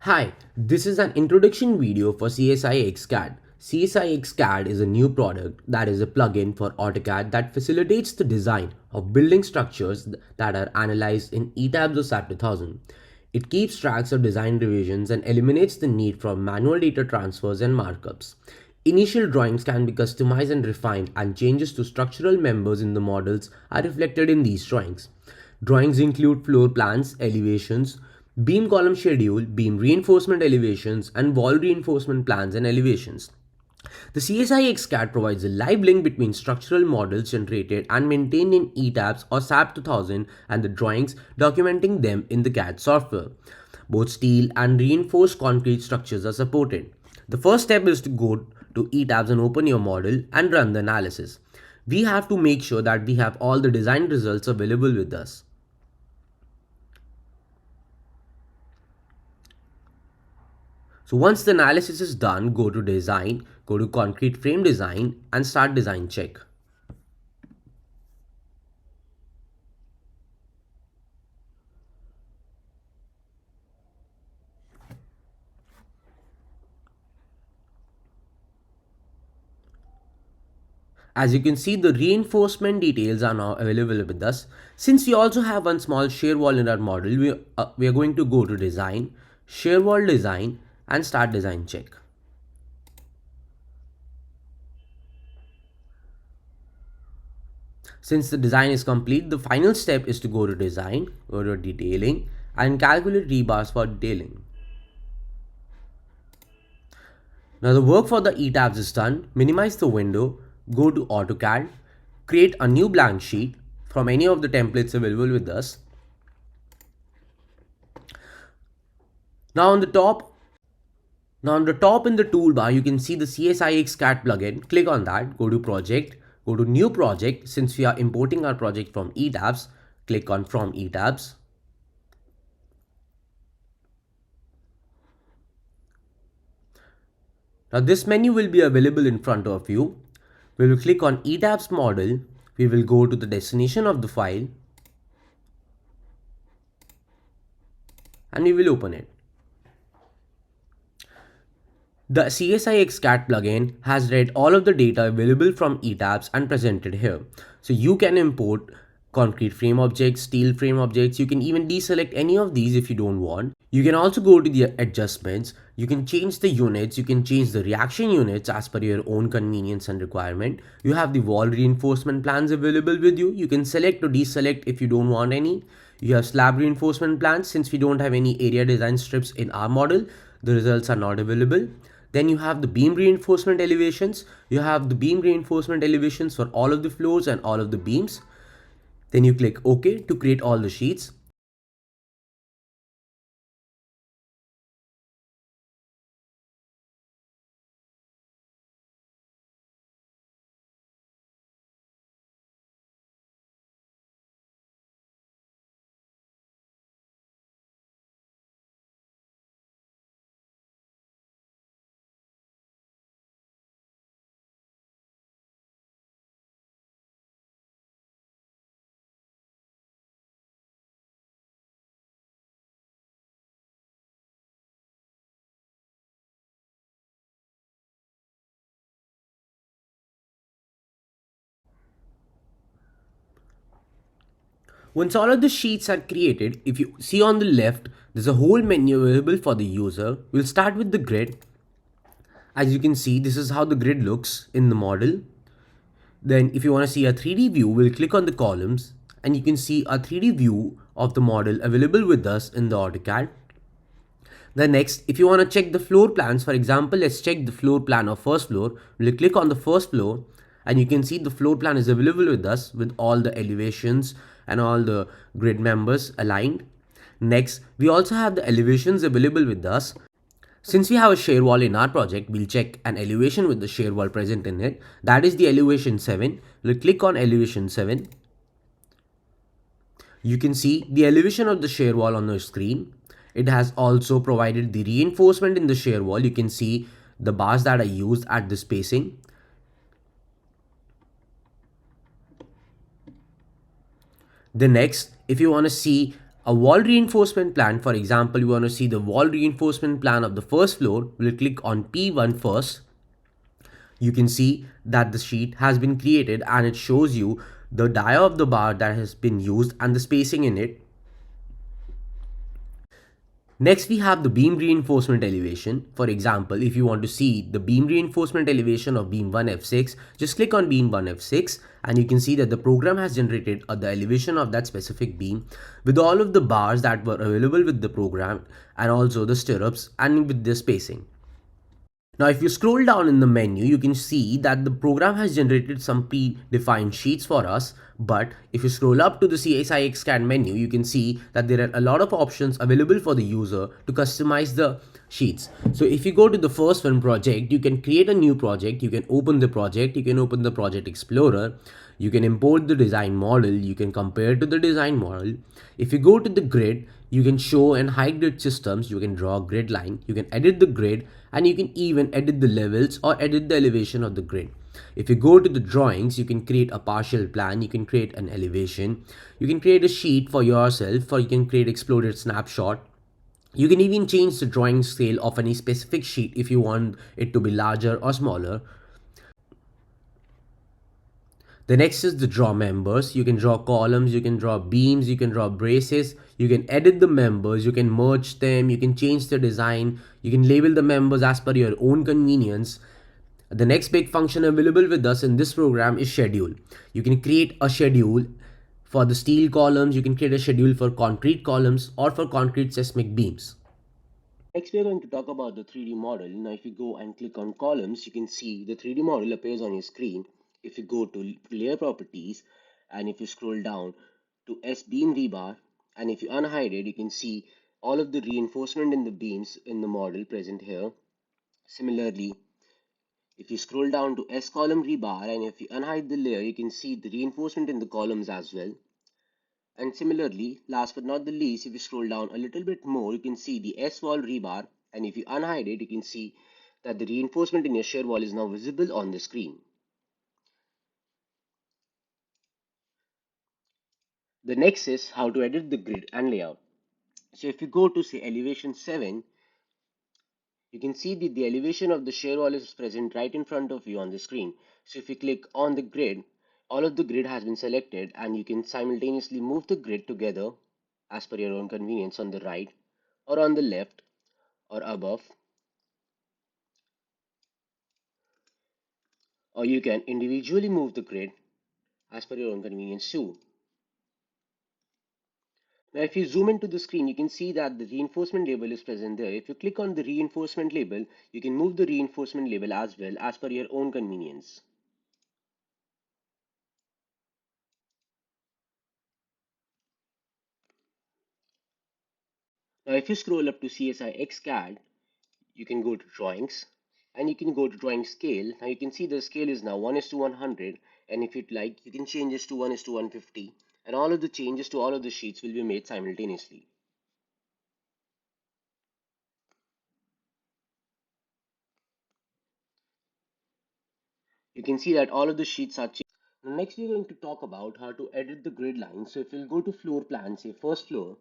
Hi, this is an introduction video for CSIxCAD. CSIxCAD is a new product that is a plugin for AutoCAD that facilitates the design of building structures that are analyzed in ETABS or SAP 2000. It keeps tracks of design revisions and eliminates the need for manual data transfers and markups. Initial drawings can be customized and refined, and changes to structural members in the models are reflected in these drawings. Drawings include floor plans, elevations, beam column schedule, beam reinforcement elevations, and wall reinforcement plans and elevations. The CSIxCAD provides a live link between structural models generated and maintained in ETABS or SAP 2000 and the drawings documenting them in the CAD software. Both steel and reinforced concrete structures are supported. The first step is to go to ETABS and open your model and run the analysis. We have to make sure that we have all the design results available with us. So once the analysis is done, go to design, go to concrete frame design and start design check. As you can see, the reinforcement details are now available with us. Since we also have one small shear wall in our model, we are going to go to design, shear wall design and start design check. Since the design is complete, the final step is to go to design, go to detailing and calculate rebars for detailing. Now the work for the ETABS is done. Minimize the window, go to AutoCAD, create a new blank sheet from any of the templates available with us. Now on the top in the toolbar, you can see the CSIxCAD plugin. Click on that, go to project, go to new project. Since we are importing our project from ETABS, click on from ETABS. Now this menu will be available in front of you. We will click on ETABS model. We will go to the destination of the file and we will open it. The CSIxCAD plugin has read all of the data available from ETABS and presented here. So you can import concrete frame objects, steel frame objects. You can even deselect any of these if you don't want. You can also go to the adjustments. You can change the units. You can change the reaction units as per your own convenience and requirement. You have the wall reinforcement plans available with you. You can select or deselect if you don't want any. You have slab reinforcement plans. Since we don't have any area design strips in our model, the results are not available. Then you have the beam reinforcement elevations. You have the beam reinforcement elevations for all of the floors and all of the beams. Then you click OK to create all the sheets. Once all of the sheets are created, if you see on the left, there's a whole menu available for the user. We'll start with the grid. As you can see, this is how the grid looks in the model. Then if you want to see a 3D view, we'll click on the columns and you can see a 3D view of the model available with us in the AutoCAD. Then next, if you want to check the floor plans, for example, let's check the floor plan of first floor. We'll click on the first floor and you can see the floor plan is available with us with all the elevations and all the grid members aligned. Next, we also have the elevations available with us. Since we have a shear wall in our project, we'll check an elevation with the shear wall present in it. That is the elevation 7. We'll click on elevation 7. You can see the elevation of the shear wall on the screen. It has also provided the reinforcement in the shear wall. You can see the bars that are used at the spacing. The next, if you want to see A wall reinforcement plan, for example, you want to see the wall reinforcement plan of the first floor, we'll click on P1 first. You can see that the sheet has been created and it shows you the dia of the bar that has been used and the spacing in it. Next, we have the beam reinforcement elevation. For example, if you want to see the beam reinforcement elevation of beam 1F6, just click on beam 1F6 and you can see that the program has generated the elevation of that specific beam with all of the bars that were available with the program and also the stirrups and with the spacing. Now, if you scroll down in the menu, you can see that the program has generated some predefined sheets for us. But if you scroll up to the CSIxCAD menu, you can see that there are a lot of options available for the user to customize the sheets. So if you go to the first one, project, you can create a new project. You can open the project. You can open the project explorer. You can import the design model. You can compare to the design model. If you go to the grid, you can show and hide grid systems. You can draw a grid line. You can edit the grid and you can even edit the levels or edit the elevation of the grid. If you go to the drawings, you can create a partial plan. You can create an elevation. You can create a sheet for yourself, or you can create exploded snapshot. You can even change the drawing scale of any specific sheet if you want it to be larger or smaller. The next is the draw members. You can draw columns, you can draw beams, you can draw braces, you can edit the members, you can merge them, you can change the design, you can label the members as per your own convenience. The next big function available with us in this program is schedule. You can create a schedule for the steel columns, you can create a schedule for concrete columns or for concrete seismic beams. Next, we are going to talk about the 3D model. Now, if you go and click on columns, you can see the 3D model appears on your screen. If you go to layer properties and if you scroll down to S beam rebar and if you unhide it, you can see all of the reinforcement in the beams in the model present here. Similarly, if you scroll down to S column rebar and if you unhide the layer, you can see the reinforcement in the columns as well. And similarly, last but not the least, if you scroll down a little bit more, you can see the S wall rebar, and if you unhide it, you can see that the reinforcement in your shear wall is now visible on the screen. The next is how to edit the grid and layout. So if you go to say elevation 7, you can see that the elevation of the shear wall is present right in front of you on the screen. So if you click on the grid, all of the grid has been selected and you can simultaneously move the grid together as per your own convenience on the right or on the left or above, or you can individually move the grid as per your own convenience too. Now if you zoom into the screen, you can see that the reinforcement label is present there. If you click on the reinforcement label, you can move the reinforcement label as well as per your own convenience. Now if you scroll up to CSIxCAD, you can go to drawings and you can go to drawing scale. Now you can see the scale is now 1:100, and if you'd like, you can change this to 1:150, and all of the changes to all of the sheets will be made simultaneously. You can see that all of the sheets are changed. Next, we're going to talk about how to edit the grid line. So if we'll go to floor plan, say first floor,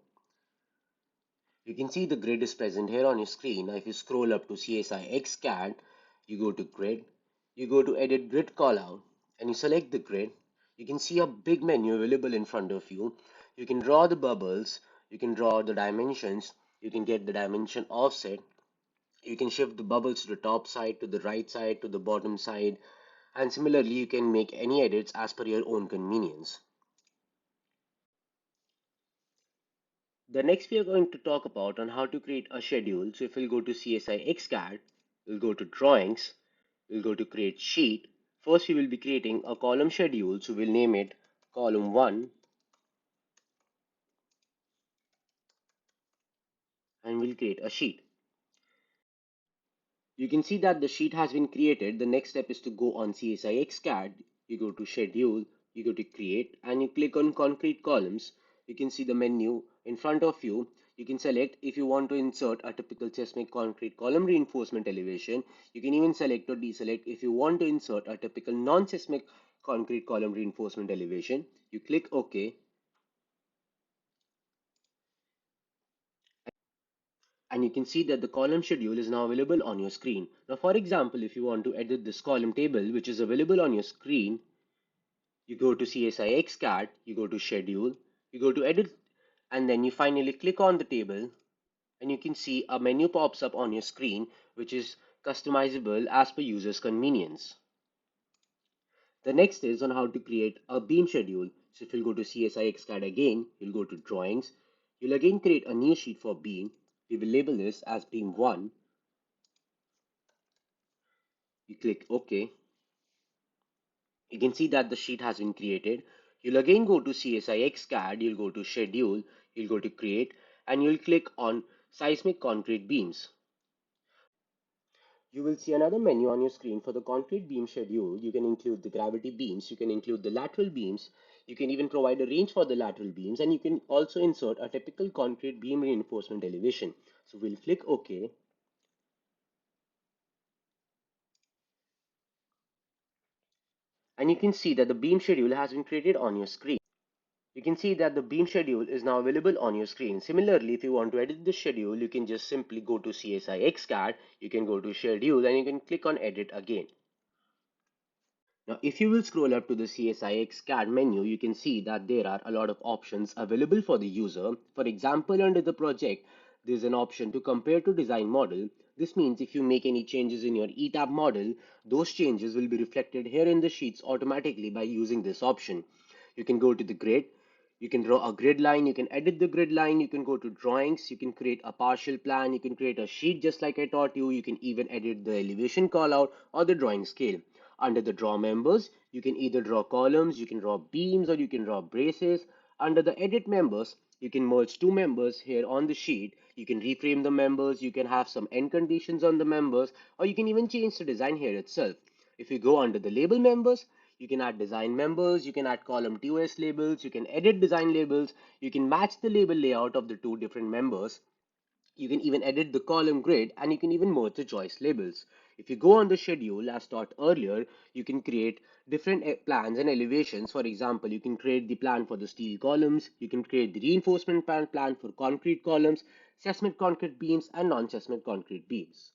you can see the grid is present here on your screen. Now if you scroll up to CSIxCAD, you go to grid, you go to edit grid callout, and you select the grid. You can see a big menu available in front of you. You can draw the bubbles, you can draw the dimensions, you can get the dimension offset, you can shift the bubbles to the top side, to the right side, to the bottom side, and similarly you can make any edits as per your own convenience. The next we are going to talk about on how to create a schedule. So if we'll go to CSIxCAD, we'll go to drawings, we'll go to create sheet. First we will be creating a column schedule, so we'll name it column 1 and we'll create a sheet. You can see that the sheet has been created. The next step is to go on CSIxCAD. You go to schedule, you go to create, and you click on concrete columns. You can see the menu in front of you. You can select if you want to insert a typical seismic concrete column reinforcement elevation. You can even select or deselect if you want to insert a typical non-seismic concrete column reinforcement elevation. You click OK. And you can see that the column schedule is now available on your screen. Now, for example, if you want to edit this column table, which is available on your screen, you go to CSIxCAD, you go to schedule, you go to edit, and then you finally click on the table, and you can see a menu pops up on your screen, which is customizable as per user's convenience. The next is on how to create a beam schedule. So if you'll go to CSIxCAD again, you'll go to drawings, you'll again create a new sheet for beam. We will label this as beam 1. You click OK. You can see that the sheet has been created. You'll again go to CSIxCAD, you'll go to schedule, you'll go to create, and you'll click on seismic concrete beams. You will see another menu on your screen for the concrete beam schedule. You can include the gravity beams, you can include the lateral beams, you can even provide a range for the lateral beams, and you can also insert a typical concrete beam reinforcement elevation. So we'll click OK. And you can see that the beam schedule has been created on your screen. You can see that the beam schedule is now available on your screen. Similarly, if you want to edit the schedule, you can just simply go to CSIxCAD, you can go to schedule, and you can click on edit again. Now, if you will scroll up to the CSIxCAD menu, you can see that there are a lot of options available for the user. For example, under the project, there's an option to compare to design model. This means if you make any changes in your ETABS model, those changes will be reflected here in the sheets automatically by using this option. You can go to the grid, you can draw a grid line, you can edit the grid line, you can go to drawings, you can create a partial plan, you can create a sheet just like I taught you, you can even edit the elevation callout or the drawing scale. Under the draw members, you can either draw columns, you can draw beams, or you can draw braces. Under the edit members, you can merge two members here on the sheet. You can reframe the members, you can have some end conditions on the members, or you can even change the design here itself. If you go under the label members, you can add design members, you can add column TOS labels, you can edit design labels, you can match the label layout of the two different members. You can even edit the column grid, and you can even merge the joist labels. If you go on the schedule as taught earlier, you can create different plans and elevations. For example, you can create the plan for the steel columns, you can create the reinforcement plan for concrete columns, seismic concrete beams, and non-seismic concrete beams.